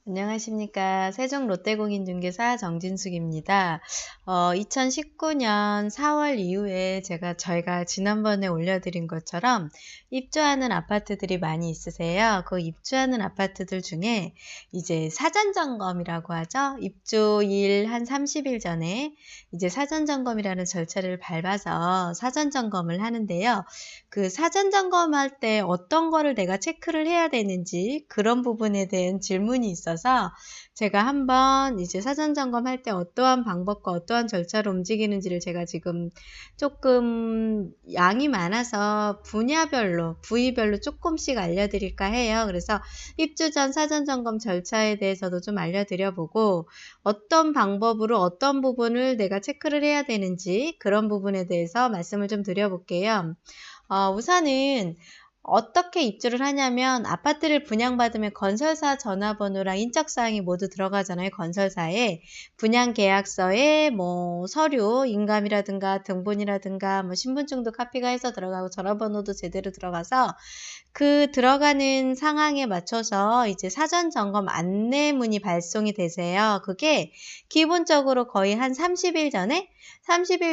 안녕하십니까. 세종롯데공인중개사 정진숙입니다. 2019년 4월 이후에 저희가 지난번에 올려드린 것처럼 입주하는 아파트들이 많이 있으세요. 그 입주하는 아파트들 중에 이제 사전점검이라고 하죠. 입주일 한 30일 전에 이제 사전점검이라는 절차를 밟아서 사전점검을 하는데요. 그 사전점검할 때 어떤 거를 내가 체크를 해야 되는지 그런 부분에 대한 질문이 있어서 제가 한번 이제 사전점검할 때 어떠한 방법과 어떠한 절차로 움직이는지를 제가 지금 조금 양이 많아서 분야별로, 부위별로 조금씩 알려드릴까 해요. 그래서 입주 전 사전점검 절차에 대해서도 좀 알려드려보고 어떤 방법으로 어떤 부분을 내가 체크를 해야 되는지 그런 부분에 대해서 말씀을 좀 드려볼게요. 우선은 어떻게 입주를 하냐면 아파트를 분양받으면 건설사 전화번호랑 인적사항이 모두 들어가잖아요. 건설사에 분양계약서에 뭐 서류, 인감이라든가 등본이라든가 뭐 신분증도 카피가 해서 들어가고 전화번호도 제대로 들어가서 그 들어가는 상황에 맞춰서 이제 사전점검 안내문이 발송이 되세요. 그게 기본적으로 거의 한 30일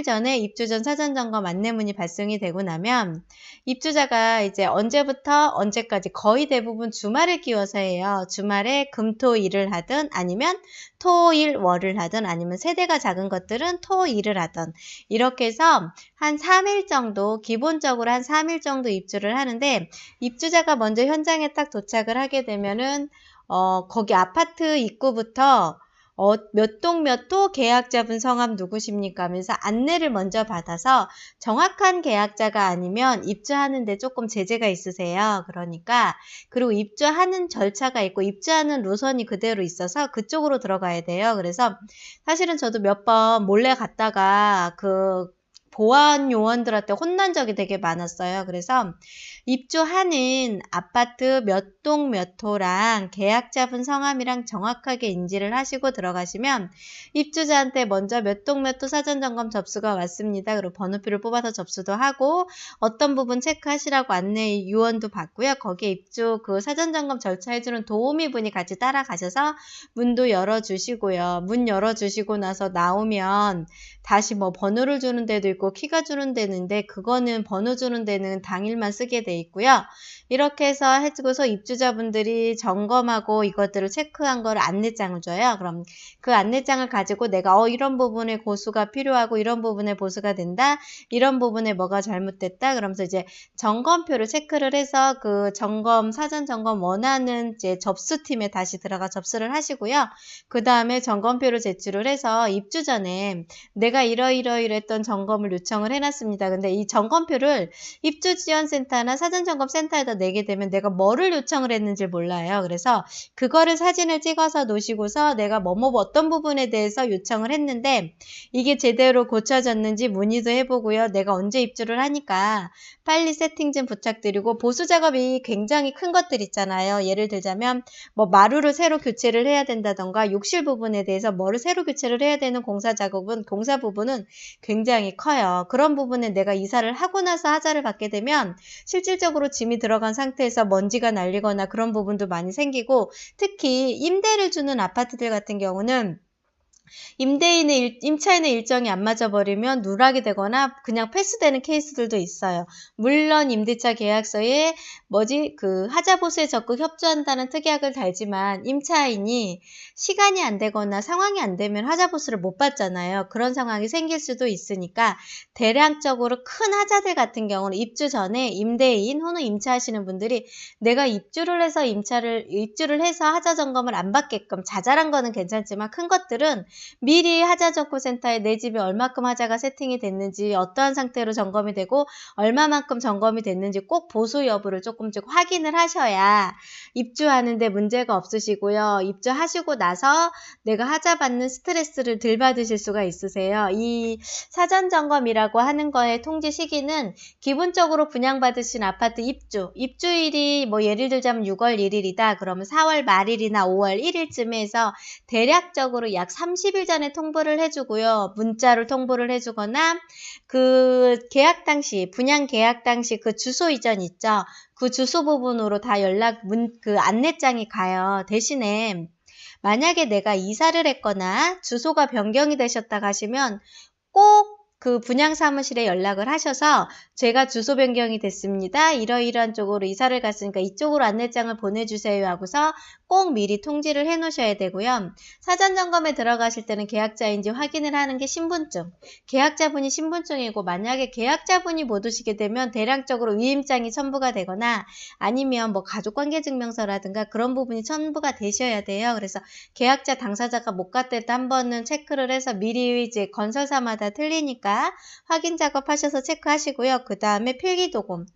전에 입주 전 사전점검 안내문이 발송이 되고 나면 입주자가 이제 언제부터 언제까지 거의 대부분 주말을 끼워서 해요. 주말에 금, 토, 일을 하든 아니면 토, 일, 월을 하든 아니면 세대가 작은 것들은 토, 일을 하든 이렇게 해서 한 3일 정도 기본적으로 한 3일 정도 입주를 하는데 입주자가 먼저 현장에 딱 도착을 하게 되면은 거기 아파트 입구부터 몇 동 몇 호 계약자분 성함 누구십니까 하면서 안내를 먼저 받아서 정확한 계약자가 아니면 입주하는데 조금 제재가 있으세요. 그러니까 그리고 입주하는 절차가 있고 입주하는 노선이 그대로 있어서 그쪽으로 들어가야 돼요. 그래서 사실은 저도 몇 번 몰래 갔다가 그 보안 요원들한테 혼난 적이 되게 많았어요. 그래서 입주하는 아파트 몇 동 몇 호랑 계약자분 성함이랑 정확하게 인지를 하시고 들어가시면 입주자한테 먼저 몇 동 몇 호 사전점검 접수가 왔습니다. 그리고 번호표를 뽑아서 접수도 하고 어떤 부분 체크하시라고 안내 요원도 받고요. 거기에 입주 그 사전점검 절차해주는 도우미분이 같이 따라가셔서 문도 열어주시고요. 문 열어주시고 나서 나오면 다시 뭐 번호를 주는 데도 있고 키가 주는 데는데 그거는 번호 주는 데는 당일만 쓰게 돼 있고요. 이렇게 해서 해주고서 입주자분들이 점검하고 이것들을 체크한 거를 안내장을 줘요. 그럼 그 안내장을 가지고 내가 이런 부분에 고수가 필요하고 이런 부분에 보수가 된다. 이런 부분에 뭐가 잘못됐다. 그러면서 이제 점검표를 체크를 해서 그 사전 점검 원하는 이제 접수팀에 다시 들어가 접수를 하시고요. 그 다음에 점검표를 제출을 해서 입주 전에 내가 이러이러이랬던 점검을 요청을 해놨습니다. 근데 이 점검표를 입주지원센터나 사전점검센터에다 내게 되면 내가 뭐를 요청을 했는지 몰라요. 그래서 그거를 사진을 찍어서 놓으시고서 내가 어떤 부분에 대해서 요청을 했는데 이게 제대로 고쳐졌는지 문의도 해보고요. 내가 언제 입주를 하니까 빨리 세팅 좀 부탁드리고 보수 작업이 굉장히 큰 것들 있잖아요. 예를 들자면 뭐 마루를 새로 교체를 해야 된다던가 욕실 부분에 대해서 뭐를 새로 교체를 해야 되는 공사 부분은 굉장히 커요. 그런 부분에 내가 이사를 하고 나서 하자를 받게 되면 실질적으로 짐이 들어간 상태에서 먼지가 날리거나 그런 부분도 많이 생기고 특히 임대를 주는 아파트들 같은 경우는 임차인의 일정이 안 맞아버리면 누락이 되거나 그냥 패스되는 케이스들도 있어요. 물론 임대차 계약서에 하자보수에 적극 협조한다는 특약을 달지만 임차인이 시간이 안 되거나 상황이 안 되면 하자보수를 못 받잖아요. 그런 상황이 생길 수도 있으니까 대량적으로 큰 하자들 같은 경우는 입주 전에 임대인 혹은 임차하시는 분들이 내가 입주를 해서 하자 점검을 안 받게끔 자잘한 거는 괜찮지만 큰 것들은 미리 하자점검센터에 내 집에 얼마큼 하자가 세팅이 됐는지 어떠한 상태로 점검이 되고 얼마만큼 점검이 됐는지 꼭 보수 여부를 조금 조금씩 확인을 하셔야 입주하는데 문제가 없으시고요. 입주하시고 나서 내가 하자받는 스트레스를 덜 받으실 수가 있으세요. 이 사전점검이라고 하는 거의 통지 시기는 기본적으로 분양받으신 아파트 입주일이 뭐 예를 들자면 6월 1일이다. 그러면 4월 말일이나 5월 1일쯤에 해서 대략적으로 약 30일 전에 통보를 해주고요. 문자로 통보를 해주거나 그 계약 당시, 분양 계약 당시 그 주소 이전 있죠. 그 주소 부분으로 다 그 안내장이 가요. 대신에 만약에 내가 이사를 했거나 주소가 변경이 되셨다 하시면 꼭 그 분양사무실에 연락을 하셔서 제가 주소 변경이 됐습니다. 이러이러한 쪽으로 이사를 갔으니까 이쪽으로 안내장을 보내주세요 하고서 꼭 미리 통지를 해 놓으셔야 되고요. 사전점검에 들어가실 때는 계약자인지 확인을 하는 게 신분증. 계약자분이 신분증이고 만약에 계약자분이 못 오시게 되면 대량적으로 위임장이 첨부가 되거나 아니면 뭐 가족관계증명서라든가 그런 부분이 첨부가 되셔야 돼요. 그래서 계약자 당사자가 못 갔을 때 한 번은 체크를 해서 미리 이제 건설사마다 틀리니까 확인 작업하셔서 체크하시고요. 그 다음에 필기도금.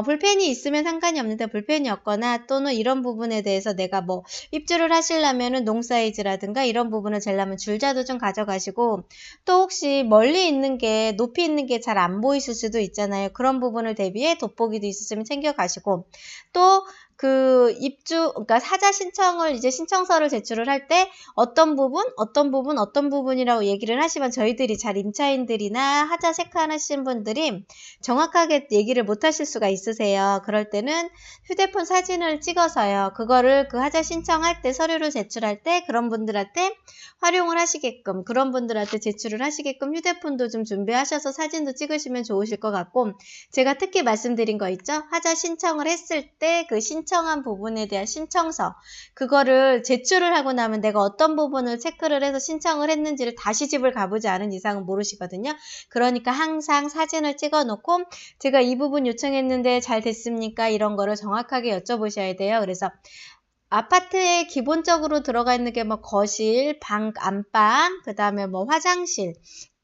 불펜이 있으면 상관이 없는데 불펜이 없거나 또는 이런 부분에 대해서 내가 뭐 입주를 하시려면은 농 사이즈라든가 이런 부분을 재려면 줄자도 좀 가져가시고 또 혹시 멀리 있는 게 높이 있는 게 잘 안 보이실 수도 있잖아요. 그런 부분을 대비해 돋보기도 있으시면 챙겨가시고 또 그러니까 사자 신청을 이제 신청서를 제출을 할 때 어떤 부분이라고 얘기를 하시면 저희들이 잘 임차인들이나 하자 체크하시는 분들이 정확하게 얘기를 못 하실 수가 있으세요. 그럴 때는 휴대폰 사진을 찍어서요. 그거를 그 하자 신청할 때 서류를 제출할 때 그런 분들한테 활용을 하시게끔 그런 분들한테 제출을 하시게끔 휴대폰도 좀 준비하셔서 사진도 찍으시면 좋으실 것 같고 제가 특히 말씀드린 거 있죠? 하자 신청을 했을 때 그 신청한 부분에 대한 신청서 그거를 제출을 하고 나면 내가 어떤 부분을 체크를 해서 신청을 했는지를 다시 집을 가보지 않은 이상은 모르시거든요. 그러니까 항상 사진을 찍어 놓고 제가 이 부분 요청했는데 잘 됐습니까? 이런 거를 정확하게 여쭤보셔야 돼요. 그래서 아파트에 기본적으로 들어가 있는 게 뭐 거실, 방, 안방, 그 다음에 뭐 화장실,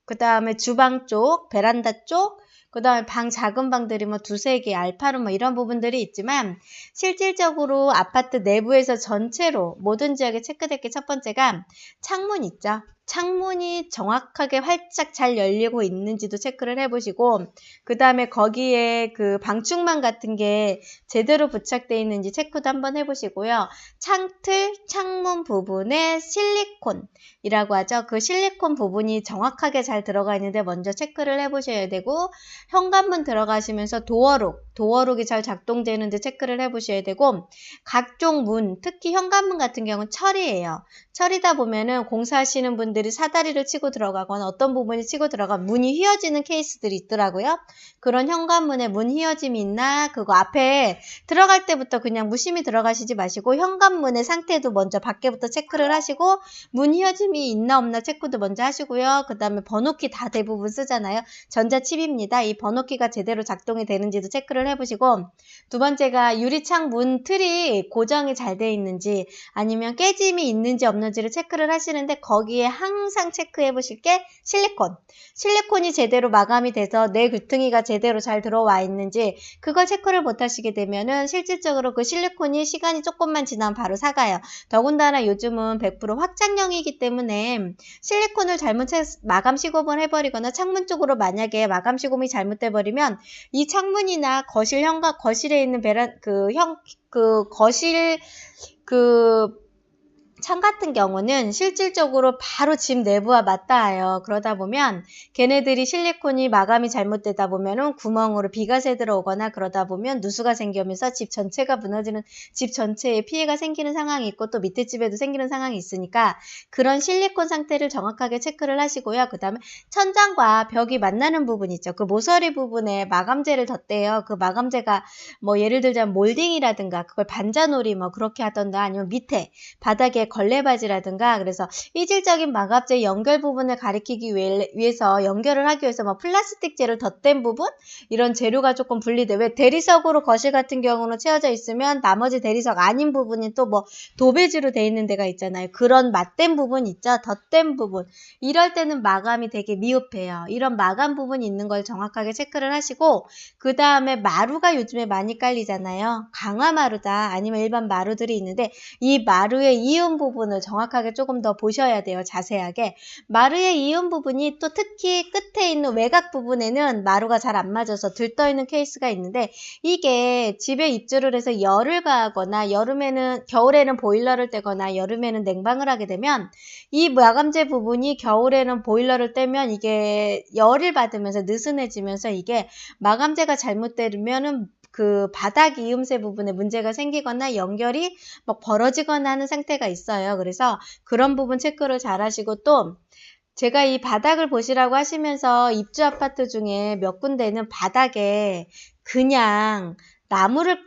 그 다음에 주방 쪽, 베란다 쪽, 그 다음에 방 작은 방들이 뭐 두세 개, 알파룸 뭐 이런 부분들이 있지만 실질적으로 아파트 내부에서 전체로 모든 지역에 체크될 게 첫 번째가 창문 있죠. 창문이 정확하게 활짝 잘 열리고 있는지도 체크를 해보시고 그 다음에 거기에 그 방충망 같은 게 제대로 부착되어 있는지 체크도 한번 해보시고요. 창틀, 창문 부분에 실리콘이라고 하죠. 그 실리콘 부분이 정확하게 잘 들어가 있는데 먼저 체크를 해보셔야 되고 현관문 들어가시면서 도어록이 잘 작동되는지 체크를 해보셔야 되고 각종 문, 특히 현관문 같은 경우는 철이에요. 철이다 보면은 공사하시는 분들이 사다리를 치고 들어가거나 어떤 부분이 치고 들어가면 문이 휘어지는 케이스들이 있더라고요. 그런 현관문에 문 휘어짐이 있나 그거 앞에 들어갈 때부터 그냥 무심히 들어가시지 마시고 현관문의 상태도 먼저 밖에부터 체크를 하시고 문 휘어짐이 있나 없나 체크도 먼저 하시고요. 그 다음에 번호키 다 대부분 쓰잖아요. 전자칩입니다. 이 번호키가 제대로 작동이 되는지도 체크를 해보시고 두 번째가 유리창 문 틀이 고정이 잘 돼 있는지 아니면 깨짐이 있는지 없는지를 체크를 하시는데 거기에 항상 체크해 보실 게 실리콘이 제대로 마감이 돼서 내 귀퉁이가 제대로 잘 들어와 있는지 그걸 체크를 못 하시게 되면은 실질적으로 그 실리콘이 시간이 조금만 지나면 바로 사가요. 더군다나 요즘은 100% 확장형이기 때문에 실리콘을 잘못 마감 시공을 해버리거나 창문 쪽으로 만약에 마감 시공이 잘못돼 버리면 이 창문이나 거실에 있는 거실 창 같은 경우는 실질적으로 바로 집 내부와 맞닿아요. 그러다 보면 걔네들이 실리콘이 마감이 잘못되다 보면은 구멍으로 비가 새 들어오거나 그러다 보면 누수가 생기면서 집 전체가 무너지는 집 전체에 피해가 생기는 상황이 있고 또 밑에 집에도 생기는 상황이 있으니까 그런 실리콘 상태를 정확하게 체크를 하시고요. 그 다음에 천장과 벽이 만나는 부분 있죠. 그 모서리 부분에 마감재를 덧대요. 그 마감재가 뭐 예를 들자면 몰딩이라든가 그걸 반자놀이 뭐 그렇게 하던가 아니면 밑에 바닥에 걸레바지라든가 그래서 이질적인 마감재 연결 부분을 가리키기 위해서 연결을 하기 위해서 뭐 플라스틱 재를 덧댄 부분 이런 재료가 조금 분리돼. 왜 대리석으로 거실 같은 경우는 채워져 있으면 나머지 대리석 아닌 부분이 또 뭐 도배지로 돼 있는 데가 있잖아요. 그런 맞댄 부분 있죠. 덧댄 부분. 이럴 때는 마감이 되게 미흡해요. 이런 마감 부분이 있는 걸 정확하게 체크를 하시고 그 다음에 마루가 요즘에 많이 깔리잖아요. 강화 마루다 아니면 일반 마루들이 있는데 이 마루의 이음 부분을 정확하게 조금 더 보셔야 돼요. 자세하게. 마루의 이음 부분이 또 특히 끝에 있는 외곽 부분에는 마루가 잘 안 맞아서 들떠있는 케이스가 있는데 이게 집에 입주를 해서 열을 가하거나 겨울에는 보일러를 떼거나 여름에는 냉방을 하게 되면 이 마감재 부분이 겨울에는 보일러를 떼면 이게 열을 받으면서 느슨해지면서 이게 마감재가 잘못되면은 그 바닥 이음새 부분에 문제가 생기거나 연결이 막 벌어지거나 하는 상태가 있어요. 그래서 그런 부분 체크를 잘 하시고 또 제가 이 바닥을 보시라고 하시면서 입주 아파트 중에 몇 군데는 바닥에 그냥 나무를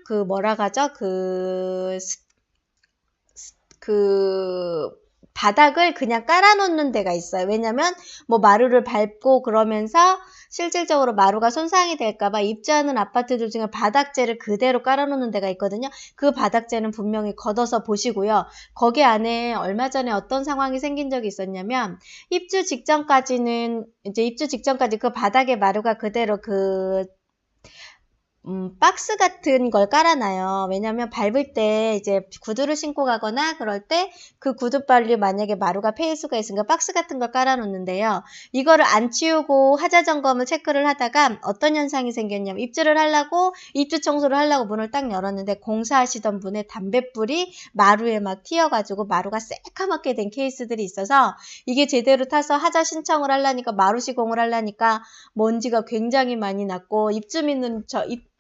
바닥을 그냥 깔아놓는 데가 있어요. 왜냐면 뭐 마루를 밟고 그러면서 실질적으로 마루가 손상이 될까봐 입주하는 아파트들 중에 바닥재를 그대로 깔아놓는 데가 있거든요. 그 바닥재는 분명히 걷어서 보시고요. 거기 안에 얼마 전에 어떤 상황이 생긴 적이 있었냐면 입주 직전까지 그 바닥에 마루가 그대로 박스 같은 걸 깔아놔요. 왜냐면 밟을 때 이제 구두를 신고 가거나 그럴 때 그 구두발이 만약에 마루가 폐일수가 있으니까 박스 같은 걸 깔아놓는데요. 이거를 안 치우고 하자 점검을 체크를 하다가 어떤 현상이 생겼냐면 입주 청소를 하려고 문을 딱 열었는데 공사하시던 분의 담뱃불이 마루에 막 튀어가지고 마루가 새까맣게 된 케이스들이 있어서 이게 제대로 타서 하자 신청을 하려니까 마루 시공을 하려니까 먼지가 굉장히 많이 났고 입주민은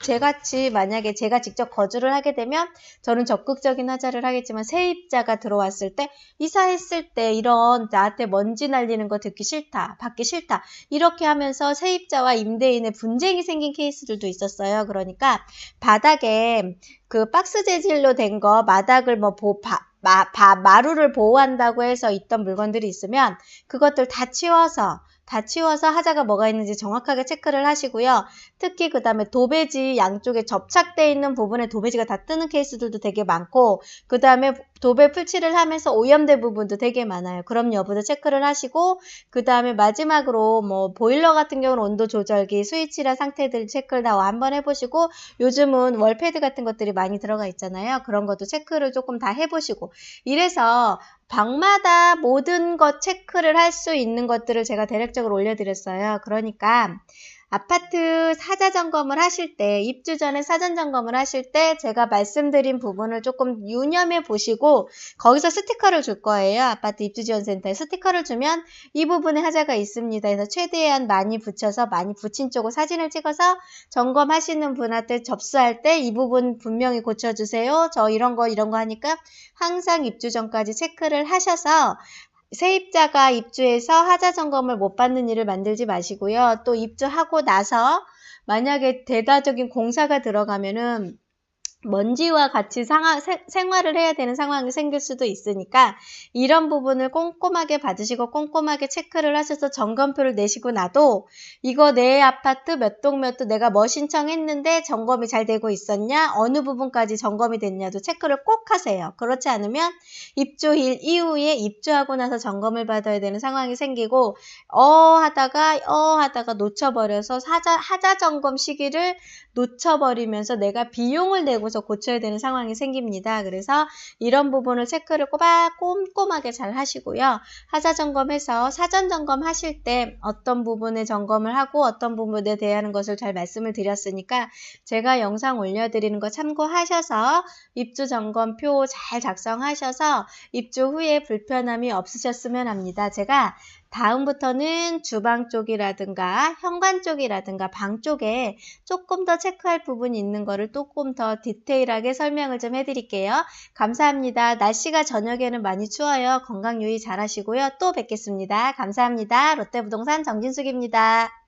제같이 만약에 제가 직접 거주를 하게 되면 저는 적극적인 하자를 하겠지만 세입자가 들어왔을 때 이사했을 때 이런 나한테 먼지 날리는 거 듣기 싫다, 받기 싫다 이렇게 하면서 세입자와 임대인의 분쟁이 생긴 케이스들도 있었어요. 그러니까 바닥에 그 박스 재질로 된 거 마닥을 마루를 보호한다고 해서 있던 물건들이 있으면 그것들 다 치워서 하자가 뭐가 있는지 정확하게 체크를 하시고요. 특히 그 다음에 도배지 양쪽에 접착되어 있는 부분에 도배지가 다 뜨는 케이스들도 되게 많고 그 다음에 도배 풀칠을 하면서 오염된 부분도 되게 많아요. 그럼 여부도 체크를 하시고 그 다음에 마지막으로 뭐 보일러 같은 경우는 온도 조절기, 스위치라 상태들 체크를 다 한번 해보시고 요즘은 월패드 같은 것들이 많이 들어가 있잖아요. 그런 것도 체크를 조금 다 해보시고 이래서 방마다 모든 것 체크를 할 수 있는 것들을 제가 대략적으로 올려드렸어요. 그러니까 아파트 사자 점검을 하실 때, 입주 전에 사전 점검을 하실 때 제가 말씀드린 부분을 조금 유념해 보시고 거기서 스티커를 줄 거예요. 아파트 입주지원센터에 스티커를 주면 이 부분에 하자가 있습니다. 그래서 최대한 많이 붙여서 많이 붙인 쪽을 사진을 찍어서 점검하시는 분한테 접수할 때 이 부분 분명히 고쳐주세요. 저 이런 거 하니까 항상 입주 전까지 체크를 하셔서 세입자가 입주해서 하자 점검을 못 받는 일을 만들지 마시고요. 또 입주하고 나서 만약에 대다적인 공사가 들어가면은 먼지와 같이 생활을 해야 되는 상황이 생길 수도 있으니까 이런 부분을 꼼꼼하게 받으시고 꼼꼼하게 체크를 하셔서 점검표를 내시고 나도 이거 내 아파트 몇 동 몇 동 내가 뭐 신청했는데 점검이 잘 되고 있었냐 어느 부분까지 점검이 됐냐도 체크를 꼭 하세요. 그렇지 않으면 입주일 이후에 입주하고 나서 점검을 받아야 되는 상황이 생기고 하다가 놓쳐버려서 하자 점검 시기를 놓쳐버리면서 내가 비용을 내고서 고쳐야 되는 상황이 생깁니다. 그래서 이런 부분을 체크를 꼼꼼하게 잘 하시고요. 하자 점검해서 사전 점검 하실 때 어떤 부분에 점검을 하고 어떤 부분에 대한 것을 잘 말씀을 드렸으니까 제가 영상 올려드리는 거 참고하셔서 입주 점검표 잘 작성하셔서 입주 후에 불편함이 없으셨으면 합니다. 제가 다음부터는 주방 쪽이라든가 현관 쪽이라든가 방 쪽에 조금 더 체크할 부분이 있는 거를 조금 더 디테일하게 설명을 좀 해드릴게요. 감사합니다. 날씨가 저녁에는 많이 추워요. 건강 유의 잘 하시고요. 또 뵙겠습니다. 감사합니다. 롯데부동산 정진숙입니다.